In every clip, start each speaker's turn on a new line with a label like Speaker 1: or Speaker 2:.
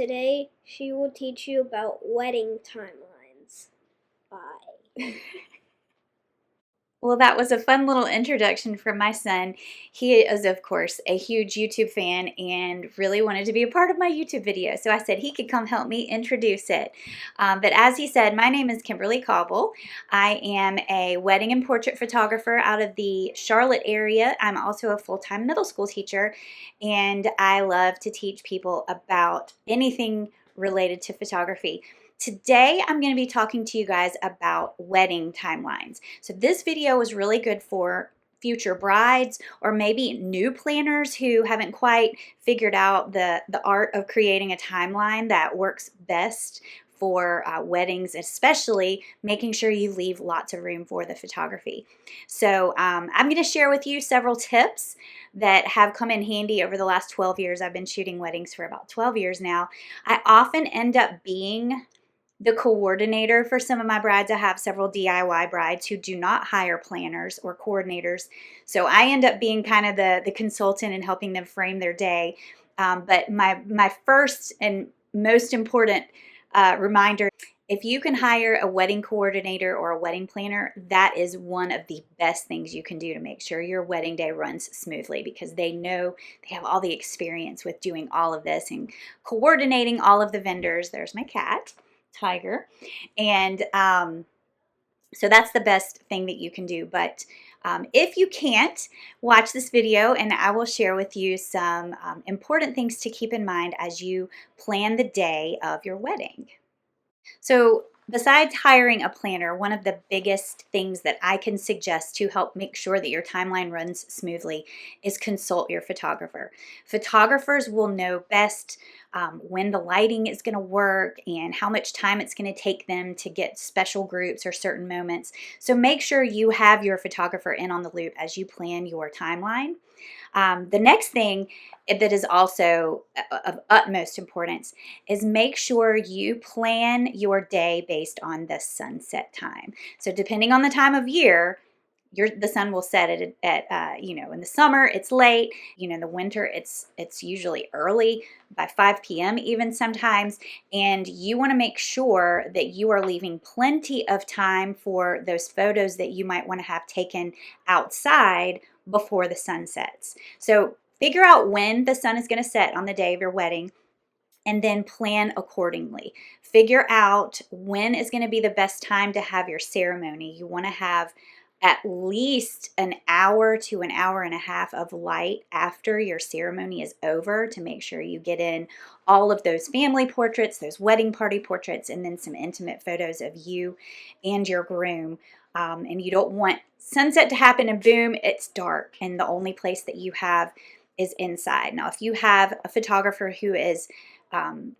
Speaker 1: today she will teach you about wedding timelines. Bye.
Speaker 2: Well, that was a fun little introduction from my son. He is, of course, a huge YouTube fan and really wanted to be a part of my YouTube video. So I said he could come help me introduce it. But as he said, my name is Kimberly Cauble. I am a wedding and portrait photographer out of the Charlotte area. I'm also a full-time middle school teacher, and I love to teach people about anything related to photography. Today, I'm going to be talking to you guys about wedding timelines. So this video is really good for future brides or maybe new planners who haven't quite figured out the art of creating a timeline that works best for weddings, especially making sure you leave lots of room for the photography. So I'm going to share with you several tips that have come in handy over the last 12 years. I've been shooting weddings for about 12 years now. I often end up being the coordinator for some of my brides. I have several DIY brides who do not hire planners or coordinators. So I end up being kind of the consultant and helping them frame their day. But my first and most important reminder, if you can hire a wedding coordinator or a wedding planner, that is one of the best things you can do to make sure your wedding day runs smoothly, because they know, they have all the experience with doing all of this and coordinating all of the vendors. There's my cat, Tiger. And so that's the best thing that you can do. But if you can't, watch this video and I will share with you some important things to keep in mind as you plan the day of your wedding. So besides hiring a planner, one of the biggest things that I can suggest to help make sure that your timeline runs smoothly is consult your photographer. Photographers will know best when the lighting is going to work and how much time it's going to take them to get special groups or certain moments. So make sure you have your photographer in on the loop as you plan your timeline. The next thing that is also of utmost importance is make sure you plan your day based on the sunset time. So depending on the time of year, the sun will set at in the summer it's late, in the winter it's usually early by 5 p.m. even sometimes, and you want to make sure that you are leaving plenty of time for those photos that you might want to have taken outside before the sun sets. So figure out when the sun is going to set on the day of your wedding and then plan accordingly. Figure out when is going to be the best time to have your ceremony. You want to have at least an hour to an hour and a half of light after your ceremony is over to make sure you get in all of those family portraits, those wedding party portraits, and then some intimate photos of you and your groom. And you don't want sunset to happen and boom, it's dark and the only place that you have is inside. Now, if you have a photographer who is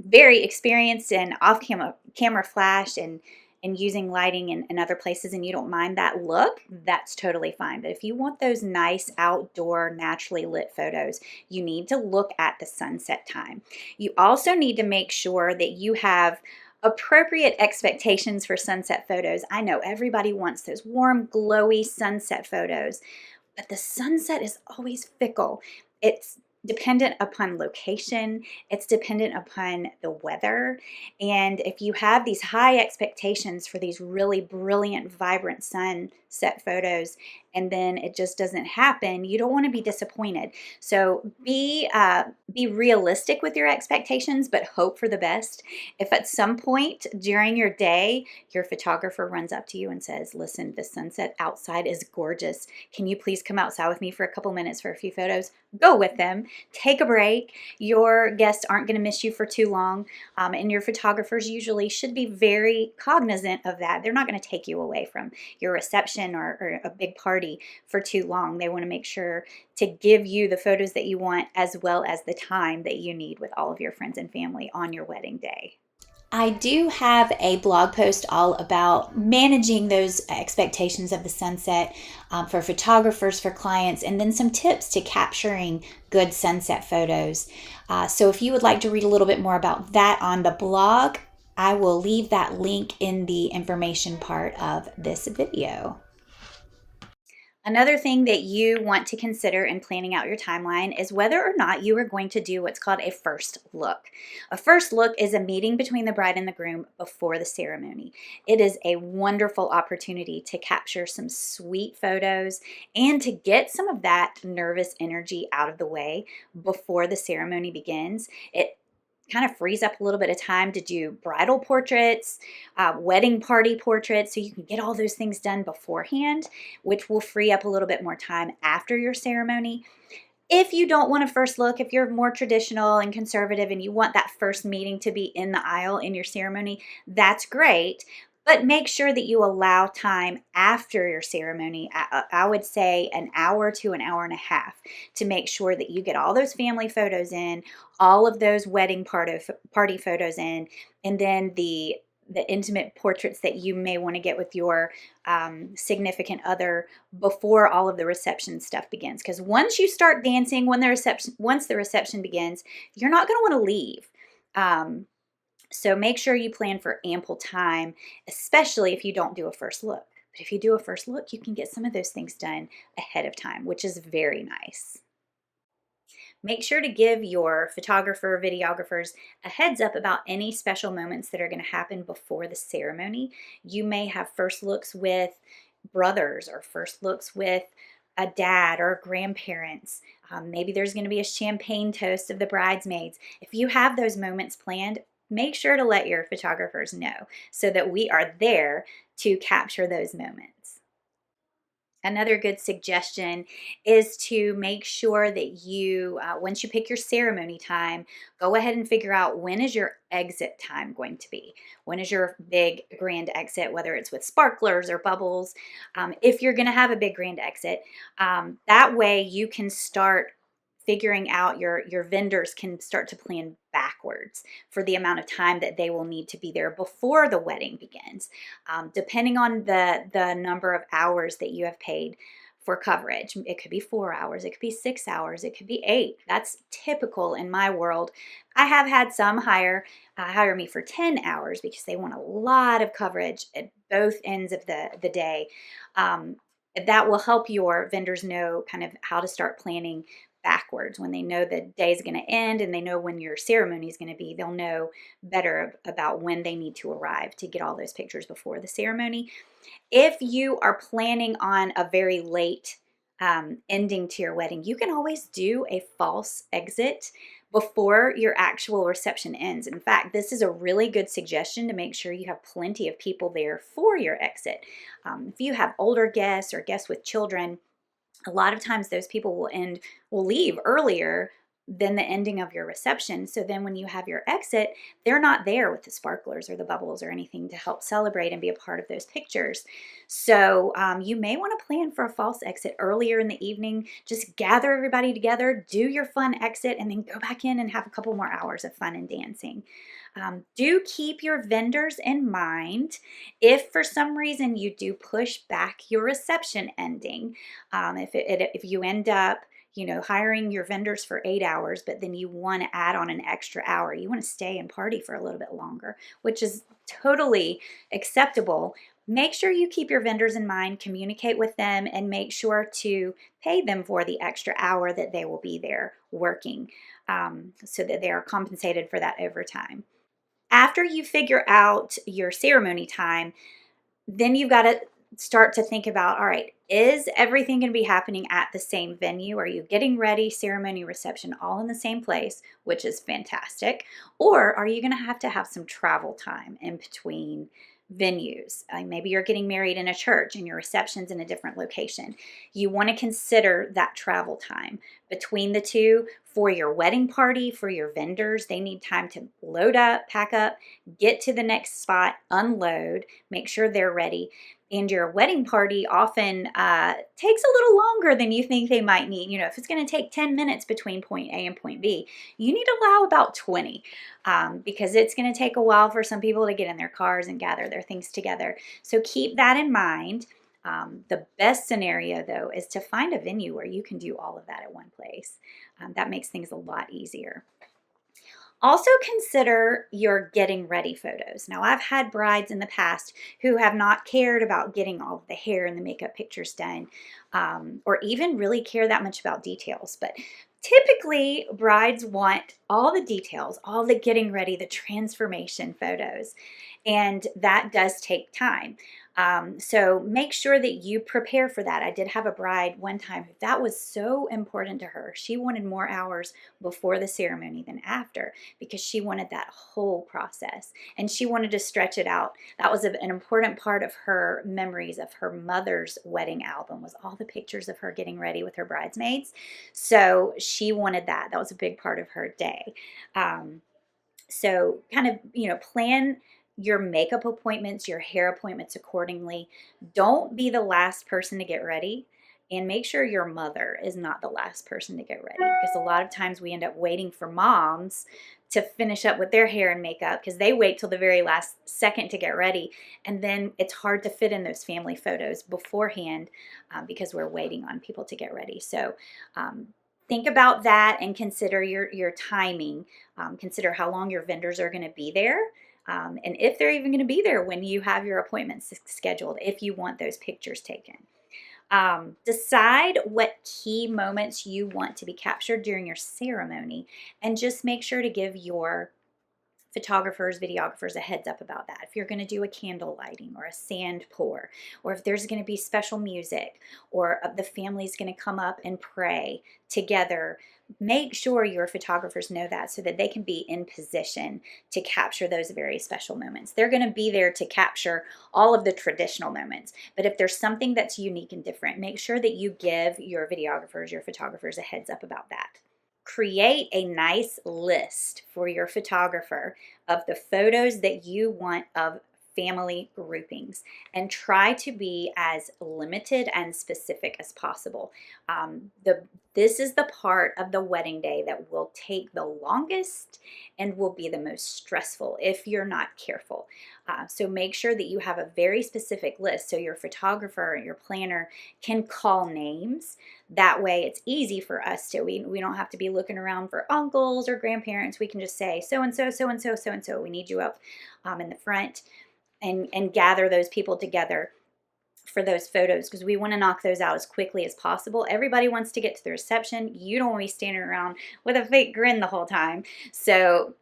Speaker 2: very experienced in off-camera flash and using lighting in other places, and you don't mind that look, that's totally fine. But if you want those nice outdoor naturally lit photos, you need to look at the sunset time. You also need to make sure that you have appropriate expectations for sunset photos. I know everybody wants those warm, glowy sunset photos, but the sunset is always fickle. It's dependent upon location, it's dependent upon the weather, and if you have these high expectations for these really brilliant, vibrant sunset photos and then it just doesn't happen, you don't want to be disappointed. So be realistic with your expectations, but hope for the best. If at some point during your day your photographer runs up to you and says, listen, the sunset outside is gorgeous, can you please come outside with me for a couple minutes for a few photos? Go with them. Take a break. Your guests aren't going to miss you for too long, and your photographers usually should be very cognizant of that. They're not going to take you away from your reception or a big party for too long. They want to make sure to give you the photos that you want as well as the time that you need with all of your friends and family on your wedding day. I do have a blog post all about managing those expectations of the sunset for photographers, for clients, and then some tips to capturing good sunset photos. So if you would like to read a little bit more about that on the blog, I will leave that link in the information part of this video. Another thing that you want to consider in planning out your timeline is whether or not you are going to do what's called a first look. A first look is a meeting between the bride and the groom before the ceremony. It is a wonderful opportunity to capture some sweet photos and to get some of that nervous energy out of the way before the ceremony begins. It kind of frees up a little bit of time to do bridal portraits, wedding party portraits, so you can get all those things done beforehand, which will free up a little bit more time after your ceremony. If you don't want a first look, if you're more traditional and conservative and you want that first meeting to be in the aisle in your ceremony, that's great. But make sure that you allow time after your ceremony, I would say an hour to an hour and a half, to make sure that you get all those family photos in, all of those wedding party photos in, and then the intimate portraits that you may want to get with your significant other before all of the reception stuff begins. Because once you start dancing, once the reception begins, you're not going to want to leave. So make sure you plan for ample time, especially if you don't do a first look. But if you do a first look, you can get some of those things done ahead of time, which is very nice. Make sure to give your photographer, videographers a heads up about any special moments that are going to happen before the ceremony. You may have first looks with brothers or first looks with a dad or grandparents. Maybe there's going to be a champagne toast of the bridesmaids. If you have those moments planned, make sure to let your photographers know so that we are there to capture those moments. Another good suggestion is to make sure that you, once you pick your ceremony time, go ahead and figure out when is your exit time going to be. When is your big grand exit, whether it's with sparklers or bubbles. If you're going to have a big grand exit, that way you can start figuring out, your vendors can start to plan backwards for the amount of time that they will need to be there before the wedding begins. Depending on the number of hours that you have paid for coverage. It could be 4 hours, it could be 6 hours, it could be 8. That's typical in my world. I have had some hire me for 10 hours because they want a lot of coverage at both ends of the day. That will help your vendors know kind of how to start planning backwards. When they know the day is going to end and they know when your ceremony is going to be, they'll know better about when they need to arrive to get all those pictures before the ceremony. If you are planning on a very late ending to your wedding, you can always do a false exit before your actual reception ends. In fact, this is a really good suggestion to make sure you have plenty of people there for your exit. If you have older guests or guests with children, a lot of times those people will leave earlier than the ending of your reception. So then when you have your exit, they're not there with the sparklers or the bubbles or anything to help celebrate and be a part of those pictures. So you may want to plan for a false exit earlier in the evening. Just gather everybody together, do your fun exit, and then go back in and have a couple more hours of fun and dancing. Do keep your vendors in mind. If for some reason you do push back your reception ending, if you end up hiring your vendors for 8 hours, but then you want to add on an extra hour, you want to stay and party for a little bit longer, which is totally acceptable. Make sure you keep your vendors in mind, communicate with them, and make sure to pay them for the extra hour that they will be there working, so that they are compensated for that overtime. After you figure out your ceremony time, then you've got to start to think about, all right, is everything going to be happening at the same venue? Are you getting ready, ceremony, reception, all in the same place, which is fantastic? Or are you going to have some travel time in between venues? Maybe you're getting married in a church and your reception's in a different location. You want to consider that travel time between the two. For your wedding party, for your vendors, they need time to load up, pack up, get to the next spot, unload, make sure they're ready. And your wedding party often takes a little longer than you think they might need. If it's going to take 10 minutes between point A and point B, you need to allow about 20 because it's going to take a while for some people to get in their cars and gather their things together. So keep that in mind. The best scenario, though, is to find a venue where you can do all of that at one place. That makes things a lot easier. Also consider your getting ready photos. Now, I've had brides in the past who have not cared about getting all of the hair and the makeup pictures done, or even really care that much about details. But typically, brides want all the details, all the getting ready, the transformation photos, and that does take time. So make sure that you prepare for that. I did have a bride one time that was so important to her. She wanted more hours before the ceremony than after because she wanted that whole process and she wanted to stretch it out. That was an important part of her memories of her mother's wedding album, was all the pictures of her getting ready with her bridesmaids. So she wanted that. That was a big part of her day. So kind of, plan your makeup appointments, your hair appointments accordingly. Don't be the last person to get ready, and make sure your mother is not the last person to get ready, because a lot of times we end up waiting for moms to finish up with their hair and makeup because they wait till the very last second to get ready, and then it's hard to fit in those family photos beforehand because we're waiting on people to get ready. So think about that and consider your timing. Consider how long your vendors are going to be there, and if they're even going to be there when you have your appointments scheduled, if you want those pictures taken. Decide what key moments you want to be captured during your ceremony, and just make sure to give your photographers, videographers a heads up about that. If you're going to do a candle lighting or a sand pour, or if there's going to be special music, or the family's going to come up and pray together, make sure your photographers know that so that they can be in position to capture those very special moments. They're going to be there to capture all of the traditional moments, but if there's something that's unique and different, make sure that you give your videographers, your photographers a heads up about that. Create a nice list for your photographer of the photos that you want of family groupings, and try to be as limited and specific as possible. This is the part of the wedding day that will take the longest and will be the most stressful if you're not careful. So make sure that you have a very specific list so your photographer and your planner can call names. That way it's easy for us to, we don't have to be looking around for uncles or grandparents. We can just say, so-and-so, so-and-so, so-and-so, we need you up in the front, and gather those people together for those photos, because we want to knock those out as quickly as possible. Everybody wants to get to the reception. You don't want to be standing around with a fake grin the whole time. So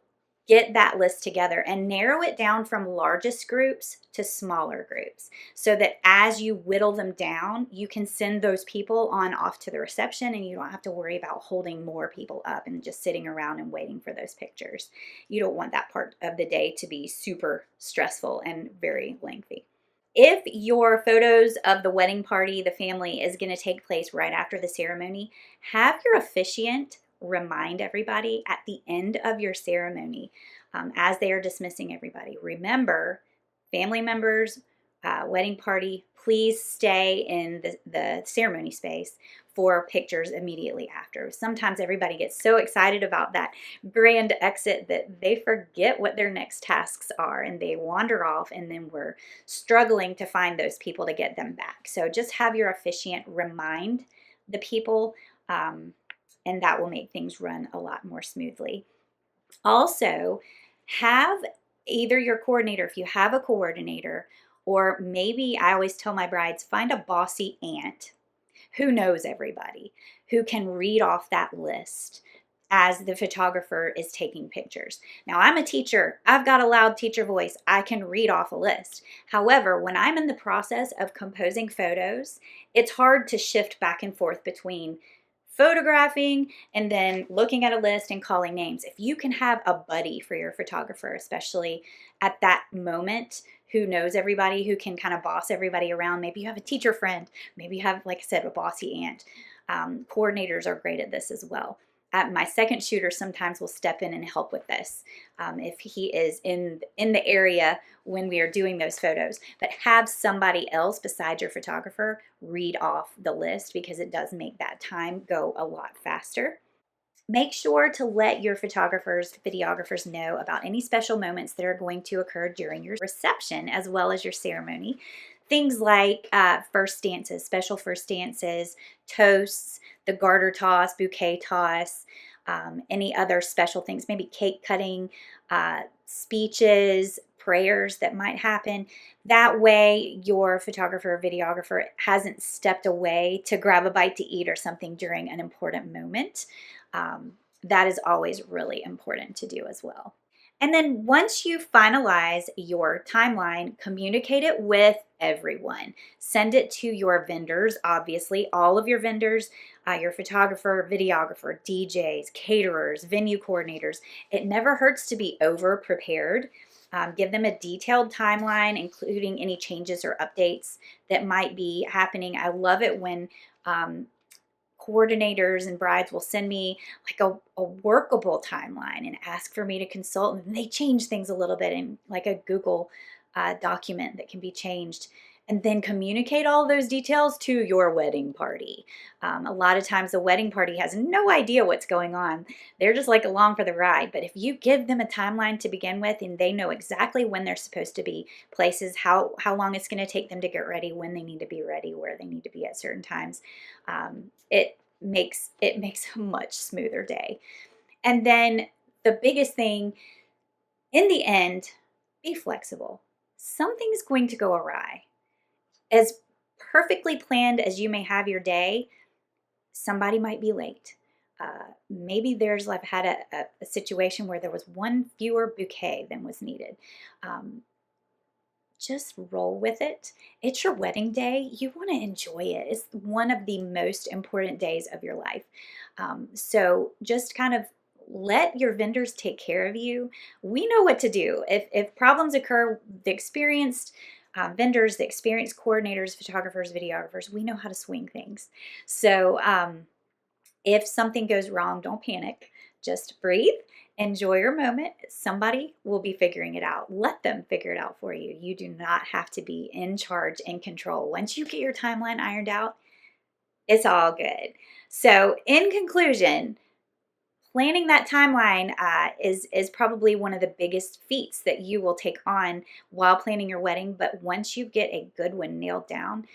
Speaker 2: get that list together and narrow it down from largest groups to smaller groups, so that as you whittle them down, you can send those people on off to the reception and you don't have to worry about holding more people up and just sitting around and waiting for those pictures. You don't want that part of the day to be super stressful and very lengthy. If your photos of the wedding party, the family, is going to take place right after the ceremony, have your officiant remind everybody at the end of your ceremony, as they are dismissing everybody, remember, family members, wedding party, please stay in the ceremony space for pictures immediately after. Sometimes everybody gets so excited about that grand exit that they forget what their next tasks are and they wander off, and then we're struggling to find those people to get them back. So just have your officiant remind the people, and that will make things run a lot more smoothly. Also, have either your coordinator, if you have a coordinator, or maybe I always tell my brides, find a bossy aunt who knows everybody, who can read off that list as the photographer is taking pictures. Now, I'm a teacher. I've got a loud teacher voice. I can read off a list. However, when I'm in the process of composing photos, it's hard to shift back and forth between photographing and then looking at a list and calling names. If you can have a buddy for your photographer, especially at that moment, who knows everybody, who can kind of boss everybody around. Maybe you have a teacher friend. Maybe you have, like I said, a bossy aunt. Coordinators are great at this as well. My second shooter sometimes will step in and help with this if he is in the area when we are doing those photos. But have somebody else besides your photographer read off the list, because it does make that time go a lot faster. Make sure to let your photographers, videographers know about any special moments that are going to occur during your reception as well as your ceremony. Things like first dances, special first dances, toasts, the garter toss, bouquet toss, any other special things, maybe cake cutting, speeches, prayers that might happen. That way your photographer or videographer hasn't stepped away to grab a bite to eat or something during an important moment. That is always really important to do as well. And then once you finalize your timeline, communicate it with everyone. Send it to your vendors, obviously, all of your vendors, your photographer, videographer, DJs, caterers, venue coordinators. It never hurts to be over prepared. Give them a detailed timeline, including any changes or updates that might be happening. I love it when coordinators and brides will send me like a workable timeline and ask for me to consult, and they change things a little bit in like a Google document that can be changed, and then communicate all those details to your wedding party. A lot of times the wedding party has no idea what's going on. They're just like along for the ride. But if you give them a timeline to begin with and they know exactly when they're supposed to be, places, how long it's going to take them to get ready, when they need to be ready, where they need to be at certain times, it makes a much smoother day. And then the biggest thing in the end, be flexible. Something's going to go awry. As perfectly planned as you may have your day, somebody might be late. Maybe I've had a situation where there was one fewer bouquet than was needed. Just roll with it. It's your wedding day. You want to enjoy it. It's one of the most important days of your life. So just kind of let your vendors take care of you. We know what to do. If problems occur, the experienced vendors, the experienced coordinators, photographers, videographers, we know how to swing things. So if something goes wrong, don't panic. Just breathe. Enjoy your moment. Somebody will be figuring it out. Let them figure it out for you. You do not have to be in charge and control. Once you get your timeline ironed out, it's all good. So in conclusion, planning that timeline is probably one of the biggest feats that you will take on while planning your wedding. But once you get a good one nailed down,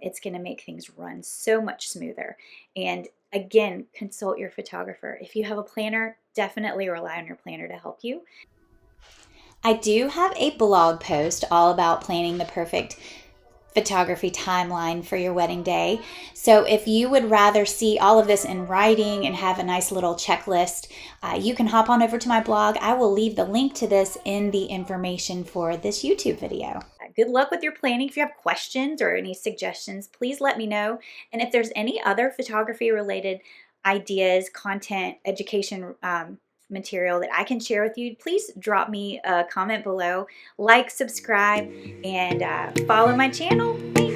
Speaker 2: it's going to make things run so much smoother. And again, consult your photographer. If you have a planner, definitely rely on your planner to help you. I do have a blog post all about planning the perfect photography timeline for your wedding day. So if you would rather see all of this in writing and have a nice little checklist, you can hop on over to my blog. I will leave the link to this in the information for this YouTube video. Good luck with your planning. If you have questions or any suggestions, please let me know. And if there's any other photography related ideas, content, education material that I can share with you, please drop me a comment below, like, subscribe, and follow my channel. Thanks.